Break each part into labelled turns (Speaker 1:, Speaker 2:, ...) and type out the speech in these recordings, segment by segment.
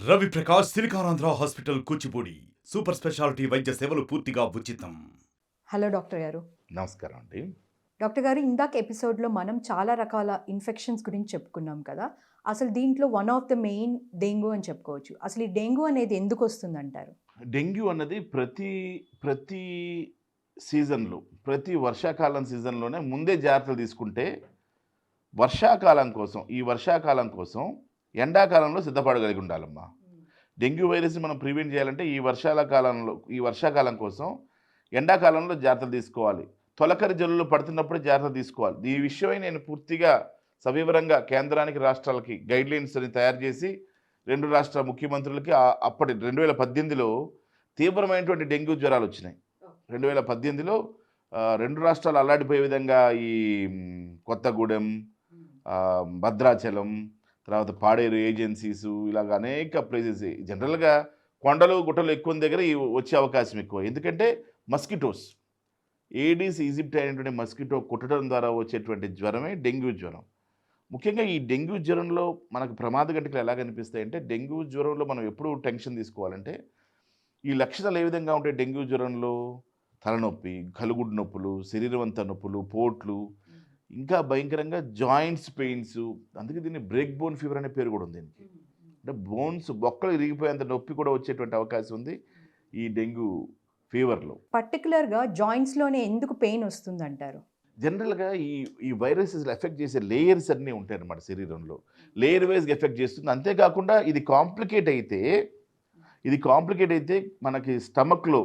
Speaker 1: Ravi Prakash Siliconandhra hospital Kuchipudi super speciality వైద్య సేవలు పూర్తిగా ఉచితం.
Speaker 2: హలో డాక్టర్ గారు.
Speaker 3: నమస్కారం అండి.
Speaker 2: డాక్టర్ గారు, ఇందాక ఎపిసోడ్లో మనం చాలా రకాల ఇన్ఫెక్షన్స్ గురించి చెప్పుకున్నాం కదా. అసలు దీంట్లో one of the main dengue అని చెప్పుకోవచ్చు. అసలు ఈ డెంగ్యూ అనేది ఎందుకు వస్తుందంటారు?
Speaker 3: డెంగ్యూ అన్నది ప్రతి సీజన్లో, ప్రతి వర్షాకాలం సీజన్లోనే ముందే జాగ్రత్తలు తీసుకుంటే ఈ వర్షాకాలం కోసం ఎండాకాలంలో సిద్ధపడగలిగి ఉండాలమ్మా. డెంగ్యూ వైరస్ని మనం ప్రివెంట్ చేయాలంటే ఈ వర్షాకాలం కోసం ఎండాకాలంలో జాగ్రత్తలు తీసుకోవాలి. తొలకరి జల్లులు పడుతున్నప్పుడే జాగ్రత్తలు తీసుకోవాలి. ఈ విషయమై నేను పూర్తిగా సవివరంగా కేంద్రానికి, రాష్ట్రాలకి గైడ్లైన్స్ అని తయారు చేసి 2 రాష్ట్ర ముఖ్యమంత్రులకి అప్పటి 2018లో తీవ్రమైనటువంటి డెంగ్యూ జ్వరాలు వచ్చినాయి. 2018లో 2 రాష్ట్రాలు అల్లాడిపోయే విధంగా ఈ కొత్తగూడెం, భద్రాచలం, తర్వాత పాడేరు ఏజెన్సీసు, ఇలాగ అనేక ప్లేసెస్. జనరల్గా కొండలు గుట్టలు ఎక్కువ దగ్గర వచ్చే అవకాశం ఎక్కువ. ఎందుకంటే మస్కిటోస్, ఏడీస్ ఈజిప్ట్ అయినటువంటి మస్కిటో కుట్టడం ద్వారా వచ్చేటువంటి జ్వరమే డెంగ్యూ జ్వరం. ముఖ్యంగా ఈ డెంగ్యూ జ్వరంలో మనకు ప్రమాద గంటలు ఎలా కనిపిస్తాయంటే, డెంగ్యూ జ్వరంలో మనం ఎప్పుడు టెన్షన్ తీసుకోవాలంటే, ఈ లక్షణాలు ఏ విధంగా ఉంటాయి డెంగ్యూ జ్వరంలో? తలనొప్పి, కలుగుడు నొప్పులు, శరీరం అంతా నొప్పులు, పోట్లు, ఇంకా భయంకరంగా జాయింట్స్ పెయిన్స్. అందుకే దీన్ని బ్రేక్ బోన్ ఫీవర్ అనే పేరు కూడా ఉంది దీనికి. అంటే బొక్కలు ఇరిగిపోయేంత నొప్పి కూడా వచ్చేటువంటి అవకాశం ఉంది ఈ డెంగ్యూ ఫీవర్లో.
Speaker 2: పర్టికులర్గా జాయింట్స్లోనే ఎందుకు పెయిన్ వస్తుంది అంటారు?
Speaker 3: జనరల్గా ఈ వైరసెస్ ఎఫెక్ట్ చేసే లేయర్స్ అన్నీ ఉంటాయి అన్నమాట శరీరంలో. లేయర్ వైజ్గా ఎఫెక్ట్ చేస్తుంది. అంతేకాకుండా ఇది కాంప్లికేట్ అయితే మనకి స్టమక్లో,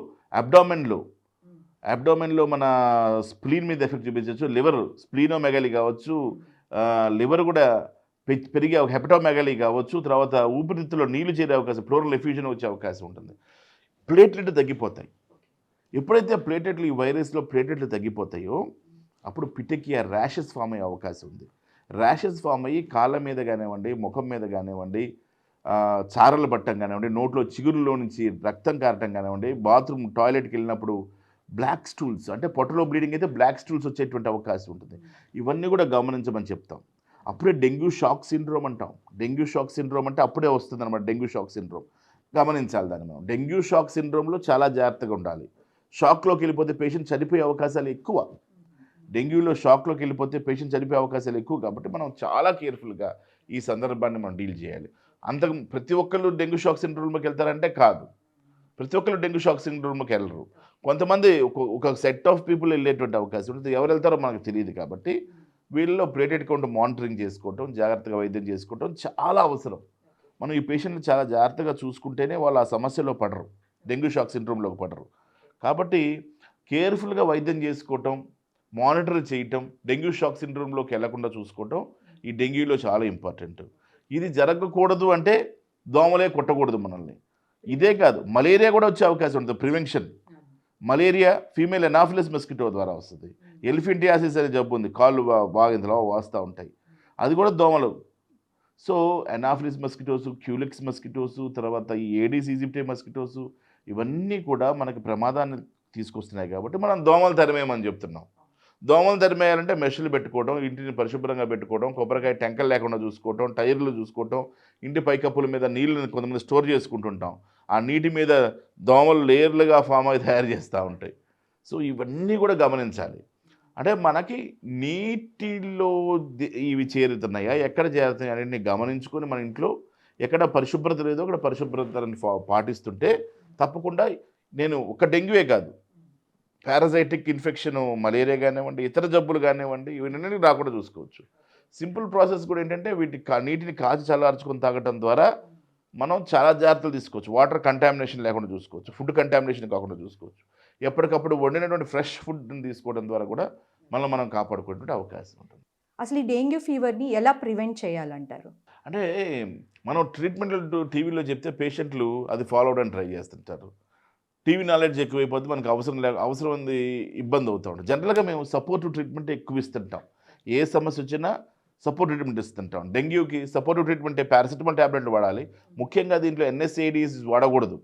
Speaker 3: అబ్డామెన్లో మన స్ప్లీన్ మీద ఎఫెక్ట్ చూపించవచ్చు. లివర్, స్ప్లీనోమెగాలీ కావచ్చు, లివర్ కూడా పెరిగే హెపటోమెగాలీ కావచ్చు. తర్వాత ఊపిరితిత్తులో నీళ్లు చేరే అవకాశం, ప్లోరల్ ఎఫ్యూజన్ వచ్చే అవకాశం ఉంటుంది. ప్లేట్లెట్లు తగ్గిపోతాయి. ఎప్పుడైతే ఈ వైరస్లో ప్లేట్లెట్లు తగ్గిపోతాయో అప్పుడు పిటెకియా ర్యాషెస్ ఫామ్ అయ్యే అవకాశం ఉంది. ర్యాషెస్ ఫామ్ అయ్యి కాళ్ళ మీద కానివ్వండి, ముఖం మీద కానివ్వండి, చారలు పట్టడం కానివ్వండి, నోట్లో చిగురులో నుంచి రక్తం కారటం కానివ్వండి, బాత్రూమ్ టాయిలెట్కి వెళ్ళినప్పుడు బ్లాక్ స్టూల్స్, అంటే పొట్టలో బ్లీడింగ్ అయితే బ్లాక్ స్టూల్స్ వచ్చేటువంటి అవకాశం ఉంటుంది. ఇవన్నీ కూడా గమనించమని చెప్తాం. అప్పుడే డెంగ్యూ షాక్ సిండ్రోమ్ అంటాం. డెంగ్యూ షాక్ సిండ్రోమ్ అంటే అప్పుడే వస్తుంది అనమాట. డెంగ్యూ షాక్ సిండ్రోమ్ గమనించాలి దాన్ని మనం. డెంగ్యూ షాక్ సిండ్రోమ్లో చాలా జాగ్రత్తగా ఉండాలి. షాక్లోకి వెళ్ళిపోతే పేషెంట్ చనిపోయే అవకాశాలు ఎక్కువ. డెంగ్యూలో షాక్లోకి వెళ్ళిపోతే పేషెంట్ చనిపోయే అవకాశాలు ఎక్కువ. కాబట్టి మనం చాలా కేర్ఫుల్గా ఈ సందర్భాన్ని మనం డీల్ చేయాలి. ప్రతి ఒక్కళ్ళు డెంగ్యూ షాక్ సిండ్రోమ్కి వెళ్తారంటే కాదు. ప్రతి ఒక్కళ్ళు డెంగ్యూ షాక్ సిండ్రోమ్కి వెళ్ళరు. కొంతమంది ఒక సెట్ ఆఫ్ పీపుల్ వెళ్ళేటువంటి అవకాశం ఉంటుంది. ఎవరు వెళ్తారో మనకు తెలియదు. కాబట్టి వీళ్ళలో ప్లేటెడ్ కౌంట్ మానిటరింగ్ చేసుకోవటం, జాగ్రత్తగా వైద్యం చేసుకోవటం చాలా అవసరం. మనం ఈ పేషెంట్లు చాలా జాగ్రత్తగా చూసుకుంటేనే వాళ్ళు ఆ సమస్యలో పడరు, డెంగ్యూ షాక్ సిండ్రోమ్లోకి పడరు. కాబట్టి కేర్ఫుల్గా వైద్యం చేసుకోవటం, మానిటర్ చేయటం, డెంగ్యూ షాక్ సిండ్రోమ్లోకి వెళ్లకుండా చూసుకోవటం ఈ డెంగ్యూలో చాలా ఇంపార్టెంట్. ఇది జరగకూడదు అంటే దోమలే కొట్టకూడదు మనల్ని. ఇదే కాదు, మలేరియా కూడా వచ్చే అవకాశం ఉంటుంది. Prevention, malaria female Anopheles mosquito ద్వారా వస్తుంది. ఎలిఫెంటియాసిస్ అనే జబ్బు ఉంది, కాళ్ళు బాగా ఇందులో వాస్తూ ఉంటాయి, అది కూడా దోమలు. సో ఎనాఫిలిస్ మస్కిటోసు, క్యూలిక్స్ మస్కిటోసు, తర్వాత ఈ ఏడీస్ ఈజిప్టే మస్కిటోసు, ఇవన్నీ కూడా మనకి ప్రమాదాన్ని తీసుకొస్తున్నాయి. కాబట్టి మనం దోమలు తరిమేయమని చెప్తున్నాం. దోమలు తరిమేయాలంటే మెషులు పెట్టుకోవడం, ఇంటిని పరిశుభ్రంగా పెట్టుకోవడం, కొబ్బరికాయ టెంకలు లేకుండా చూసుకోవటం, టైర్లు చూసుకోవటం, ఇంటి పైకప్పుల మీద నీళ్ళని కొంతమంది స్టోర్ చేసుకుంటుంటాం. ఆ నీటి మీద దోమలు లేయర్లుగా ఫామ్ అయి తయారు చేస్తూ ఉంటాయి. సో ఇవన్నీ కూడా గమనించాలి. అంటే మనకి నీటిలో ఇవి చేరుతున్నాయా, ఎక్కడ చేరుతున్నాయి అనేది గమనించుకొని మన ఇంట్లో ఎక్కడ పరిశుభ్రత లేదో అక్కడ పరిశుభ్రతని పాటిస్తుంటే తప్పకుండా నేను ఒక డెంగ్యూయే కాదు, పారాసైటిక్ ఇన్ఫెక్షన్, మలేరియా కానివ్వండి, ఇతర జబ్బులు కానివ్వండి, ఇవన్నీ రాకుండా చూసుకోవచ్చు. సింపుల్ ప్రాసెస్ కూడా ఏంటంటే నీటిని కాచి చల్లార్చుకొని తాగటం ద్వారా మనం చాలా జాగ్రత్తలు తీసుకోవచ్చు. వాటర్ కంటామినేషన్ లేకుండా చూసుకోవచ్చు, ఫుడ్ కంటామినేషన్ కాకుండా చూసుకోవచ్చు. ఎప్పటికప్పుడు వండినటువంటి ఫ్రెష్ ఫుడ్ని తీసుకోవడం ద్వారా కూడా మనం కాపాడుకునేటువంటి అవకాశం ఉంటుంది.
Speaker 2: అసలు ఈ డెంగ్యూ ఫీవర్ని ఎలా ప్రివెంట్ చేయాలంటారు?
Speaker 3: అంటే మనం ట్రీట్మెంట్లు టీవీలో చెప్తే పేషెంట్లు అది ఫాలో అవడానికి ట్రై చేస్తుంటారు. టీవీ నాలెడ్జ్ ఎక్కువైపోతే మనకు అవసరం ఉంది, ఇబ్బంది అవుతూ ఉంటుంది. జనరల్గా మేము సపోర్టివ్ ట్రీట్మెంట్ ఎక్కువ ఇస్తుంటాం. ఏ సమస్య వచ్చినా సపోర్ట్ ట్రీట్మెంట్ ఇస్తుంటాం. డెంగ్యూకి సపోర్టివ్ ట్రీట్మెంట్ పారాసిటమాల్ ట్యాబ్లెట్లు వాడాలి. ముఖ్యంగా దీంట్లో NSAIDs వాడకూడదు,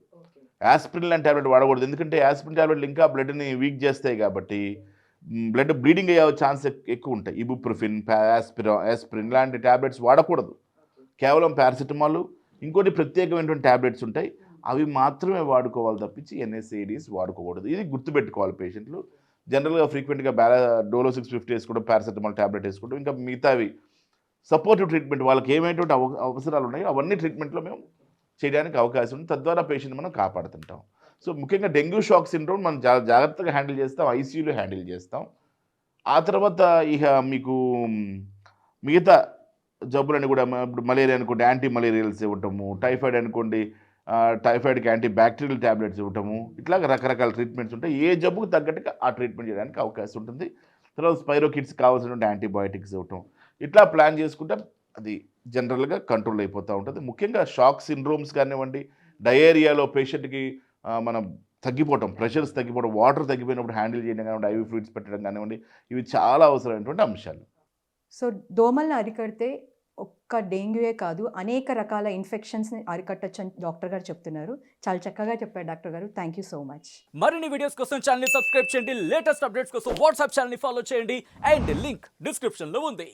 Speaker 3: యాస్పిరిన్ లాంటి ట్యాబ్లెట్ వాడకూడదు. ఎందుకంటే యాస్పిరిన్ ట్యాబ్లెట్లు ఇంకా బ్లడ్ని వీక్ చేస్తాయి కాబట్టి బ్లడ్ బ్లీడింగ్ అయ్యే ఛాన్స్ ఎక్కువ ఉంటాయి. ఇబుప్రోఫిన్, యాస్పిరిన్ లాంటి ట్యాబ్లెట్స్ వాడకూడదు. కేవలం పారాసిటమాల్, ఇంకోటి ప్రత్యేకమైనటువంటి ట్యాబ్లెట్స్ ఉంటాయి, అవి మాత్రమే వాడుకోవాలి తప్పించి ఎన్ఎస్ఏడిస్ వాడుకోకూడదు. ఇది గుర్తుపెట్టుకోవాలి పేషెంట్లు. జనరల్గా ఫ్రీక్వెంట్గా డోలో 650 వేసుకోవడం, పారాసెటమాల్ ట్యాబ్లెట్ వేసుకోవడం, ఇంకా మిగతావి సపోర్టివ్ ట్రీట్మెంట్ వాళ్ళకి ఏమైనటువంటి అవసరాలు ఉన్నాయో అవన్నీ ట్రీట్మెంట్లో మేము చేయడానికి అవకాశం ఉంది. తద్వారా పేషెంట్ మనం కాపాడుతుంటాం. సో ముఖ్యంగా డెంగ్యూ షాక్ సిండ్రోమ్ మనం జాగ్రత్తగా హ్యాండిల్ చేస్తాం, ఐసీయూలో హ్యాండిల్ చేస్తాం. ఆ తర్వాత ఇక మీకు మిగతా జబ్బులని కూడా ఇప్పుడు మలేరియా అనుకోండి యాంటీ మలేరియల్స్ ఇవ్వటము, టైఫాయిడ్ అనుకోండి టైఫాయిడ్కి యాంటీ బ్యాక్టీరియల్ ట్యాబ్లెట్స్ ఇవ్వటము, ఇట్లాగ రకరకాల ట్రీట్మెంట్స్ ఉంటాయి. ఏ జబ్బుకు తగ్గట్టుగా ఆ ట్రీట్మెంట్ చేయడానికి అవకాశం ఉంటుంది. తర్వాత స్పైరోకిడ్స్ కావాల్సినటువంటి యాంటీబయాటిక్స్ ఇవ్వటం, ఇట్లా ప్లాన్ చేసుకుంటే అది జనరల్గా కంట్రోల్ అయిపోతూ ఉంటుంది. ముఖ్యంగా షాక్ సిండ్రోమ్స్ కానివ్వండి, డయేరియాలో పేషెంట్కి మనం తగ్గిపోవటం, ప్రెషర్స్ తగ్గిపోవడం, వాటర్ తగ్గిపోయినప్పుడు హ్యాండిల్ చేయడం కానివ్వండి, ఐవీ ఫ్లూయిడ్స్ పెట్టడం కానివ్వండి, ఇవి చాలా అవసరమైనటువంటి అంశాలు.
Speaker 2: సో దోమల్ని అరికడితే ఒక్క డెంగ్యూయే కాదు, అనేక రకాల ఇన్ఫెక్షన్స్ని అరికట్టచ్చు అని డాక్టర్ గారు చెప్తున్నారు. చాలా చక్కగా చెప్పారు డాక్టర్ గారు. Thank you so much.
Speaker 4: మరిన్ని వీడియోస్ కోసం ఛానల్ ని సబ్స్క్రైబ్ చేయండి, లేటెస్ట్ అప్డేట్స్ కోసం వాట్సాప్ ఛానల్ ని ఫాలో చేయండి అండ్ లింక్ డిస్క్రిప్షన్ లో ఉంది.